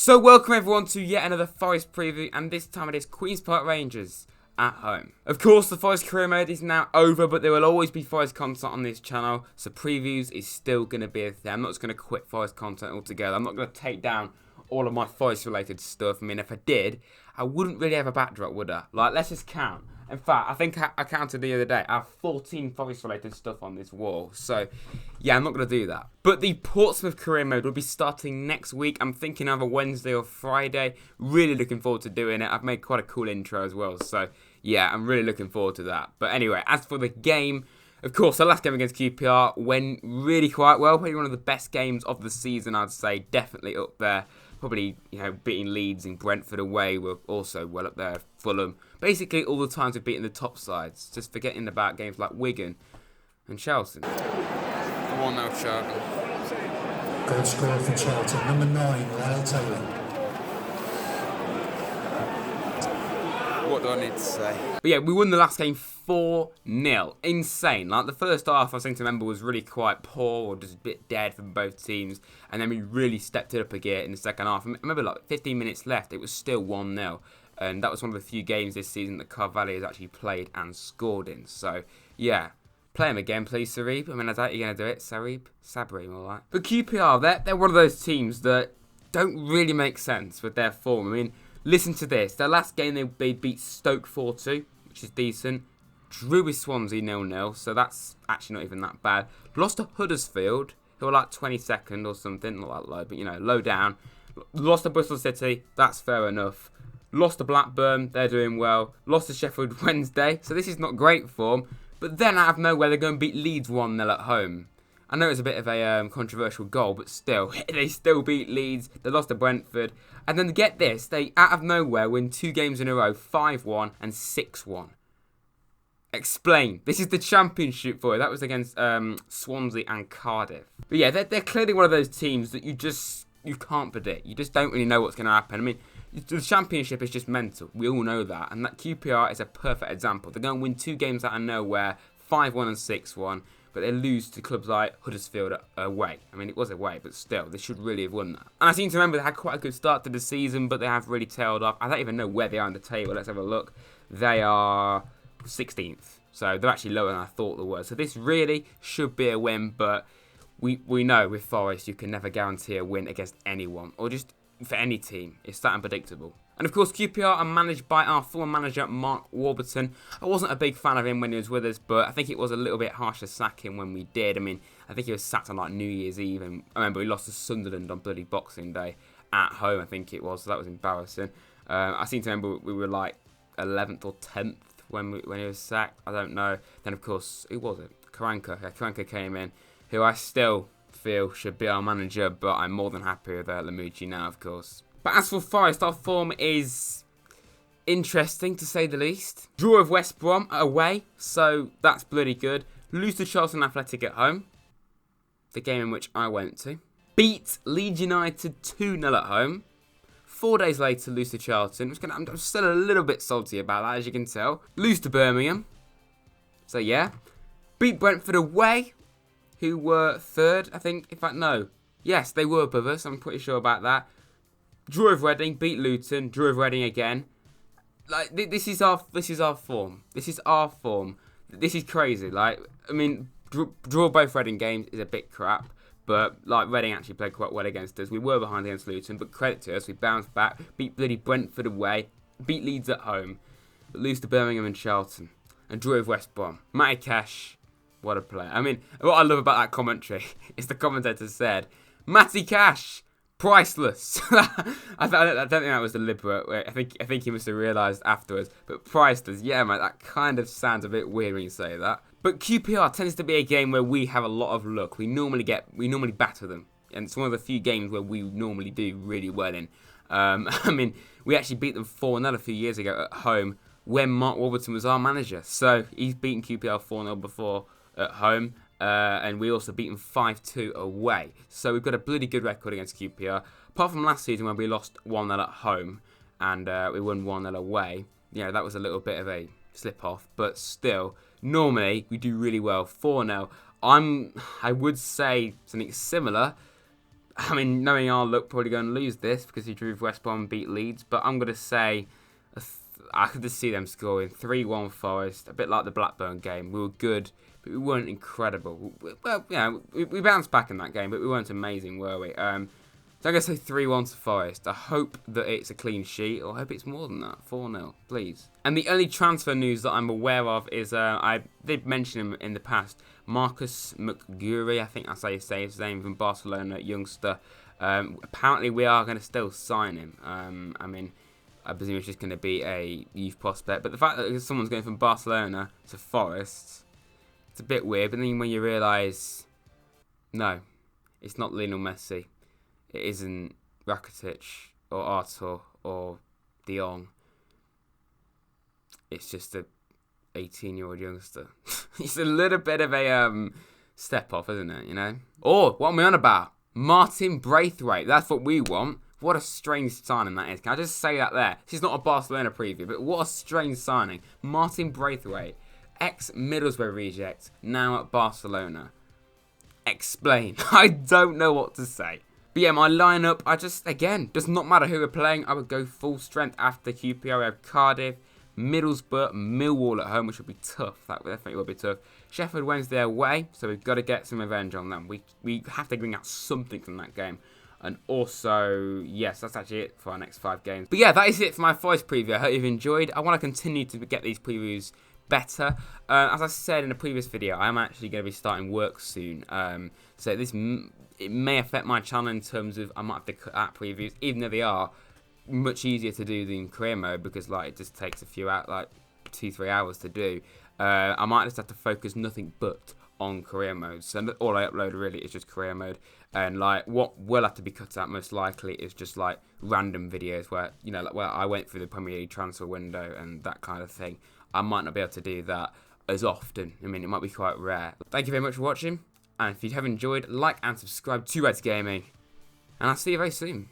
So welcome everyone to yet another Forest preview, and this time it is Queen's Park Rangers at home. Of course, the Forest career mode is now over, but there will always be Forest content on this channel, so previews is still going to be a thing. I'm not just going to quit Forest content altogether. I'm not going to take down all of my Forest related stuff. I mean, if I did, I wouldn't really have a backdrop, would I? Like, let's just count. In fact, I think I counted the other day. I have 14 Forest-related stuff on this wall. So, yeah, I'm not going to do that. But the Portsmouth career mode will be starting next week. I'm thinking either Wednesday or Friday. Really looking forward to doing it. I've made quite a cool intro as well. So, yeah, I'm really looking forward to that. But anyway, as for the game, of course, the last game against QPR went really quite well. Probably one of the best games of the season, I'd say. Definitely up there. Probably, beating Leeds and Brentford away were also well up there. Fulham. Basically, all the times we've beaten the top sides. Just forgetting about games like Wigan and Charlton. Come on now, Charlton. Goal scorer for Charlton, number 9, Lyle Taylor. What do I need to say? But yeah, we won the last game 4-0. Insane. Like, the first half, I seem to remember, was really quite poor or just a bit dead from both teams. And then we really stepped it up again in the second half. I remember, like, 15 minutes left, it was still 1-0. And that was one of the few games this season that Carvalho has actually played and scored in. So, yeah. Play him again, please, Sarib. I mean, I doubt you're going to do it. Sabri, all right. But QPR, they're one of those teams that don't really make sense with their form. I mean, listen to this. Their last game, they beat Stoke 4-2, which is decent. Drew with Swansea 0-0, so that's actually not even that bad. Lost to Huddersfield, who were like 22nd or something. Not that low, but, low down. Lost to Bristol City, that's fair enough. Lost to Blackburn, they're doing well. Lost to Sheffield Wednesday, so this is not great form. But then out of nowhere, they're going to beat Leeds 1-0 at home. I know it's a bit of a controversial goal, but still, they still beat Leeds. They lost to Brentford. And then get this, they out of nowhere win 2 games in a row, 5-1 and 6-1. Explain. This is the championship for you. That was against Swansea and Cardiff. But yeah, they're clearly one of those teams that you can't predict. You just don't really know what's going to happen. I mean, the championship is just mental. We all know that. And that QPR is a perfect example. They're going to win 2 games out of nowhere, 5-1 and 6-1. But they lose to clubs like Huddersfield away. I mean, it was away, but still, they should really have won that. And I seem to remember they had quite a good start to the season, but they have really tailed off. I don't even know where they are on the table. Let's have a look. They are 16th. So they're actually lower than I thought they were. So this really should be a win, but we know with Forest you can never guarantee a win against anyone, or just for any team. It's that unpredictable. And of course, QPR are managed by our former manager, Mark Warburton. I wasn't a big fan of him when he was with us, but I think it was a little bit harsh to sack him when we did. I mean, I think he was sacked on like New Year's Eve, and I remember he lost to Sunderland on bloody Boxing Day at home, I think it was, so that was embarrassing. I seem to remember we were like 11th or 10th when he was sacked. I don't know. Then, of course, who was it? Karanka. Yeah, Karanka came in, who I still feel should be our manager, but I'm more than happy with Lamucci now, of course. But as for Forest, our form is interesting, to say the least. Draw of West Brom away, so that's bloody good. Lose to Charlton Athletic at home, the game in which I went to. Beat Leeds United 2-0 at home. 4 days later, lose to Charlton. I'm still a little bit salty about that, as you can tell. Lose to Birmingham. So, yeah. Beat Brentford away, who were 3rd, I think. In fact, no. Yes, they were above us. I'm pretty sure about that. Draw of Reading, beat Luton, draw of Reading again. Like, this is our form. This is our form. This is crazy. Like, I mean, draw both Reading games is a bit crap, but like Reading actually played quite well against us. We were behind against Luton, but credit to us, we bounced back, beat bloody Brentford away, beat Leeds at home, but lose to Birmingham and Charlton, and draw of West Brom. Matty Cash, what a player. I mean, what I love about that commentary is the commentator said, Matty Cash, priceless. I don't think that was deliberate. I think he must have realised afterwards. But priceless, yeah, mate, that kind of sounds a bit weird when you say that. But QPR tends to be a game where we have a lot of luck. We normally batter them, and it's one of the few games where we normally do really well in. I mean, we actually beat them 4-0 a few years ago at home when Mark Warburton was our manager. So he's beaten QPR 4-0 before at home. And we also beat them 5-2 away. So we've got a bloody good record against QPR. Apart from last season when we lost 1-0 at home and we won 1-0 away. Yeah, that was a little bit of a slip-off. But still, normally we do really well. 4-0. I would say something similar I mean, knowing our luck, probably going to lose this because he drew with West Brom and beat Leeds. But I'm going to say, I could just see them scoring 3-1 Forest, a bit like the Blackburn game. We were good, but we weren't incredible. Well, yeah, we bounced back in that game, but we weren't amazing, were we? So I'm going to say 3-1 to Forest. I hope that it's a clean sheet, or I hope it's more than that, 4-0, please. And the only transfer news that I'm aware of is, I did mention him in the past, Marcus McGurry, I think that's how you say his name, from Barcelona, youngster. Apparently we are going to still sign him. I mean, I presume it's just going to be a youth prospect. But the fact that someone's going from Barcelona to Forest, it's a bit weird. But then when you realise, no, it's not Lionel Messi. It isn't Rakitic or Artur or De Jong. It's just a 18-year-old youngster. It's a little bit of a step off, isn't it, you know? Or, what am I on about? Martin Braithwaite. That's what we want. What a strange signing that is. Can I just say that there? This is not a Barcelona preview, but what a strange signing. Martin Braithwaite, ex-Middlesbrough reject, now at Barcelona. Explain. I don't know what to say. But yeah, my lineup, again, does not matter who we're playing. I would go full strength after QPR. We have Cardiff, Middlesbrough, Millwall at home, which would be tough. That definitely will be tough. Sheffield Wednesday away, so we've got to get some revenge on them. We have to bring out something from that game. And also, yes, that's actually it for our next 5 games. But yeah, that is it for my Forest preview. I hope you've enjoyed. I want to continue to get these previews better. As I said in a previous video, I am actually going to be starting work soon. So it may affect my channel in terms of I might have to cut out previews, even though they are much easier to do than career mode because like it just takes a few out, like 2-3 hours to do. I might just have to focus nothing but on career mode. So all I upload really is just career mode, and like what will have to be cut out most likely is just like random videos where, you know, like where I went through the Premier League transfer window and that kind of thing. I might not be able to do that as often. I mean, it might be quite rare. Thank you very much for watching, and if you have enjoyed, like and subscribe to Reds Gaming, and I'll see you very soon.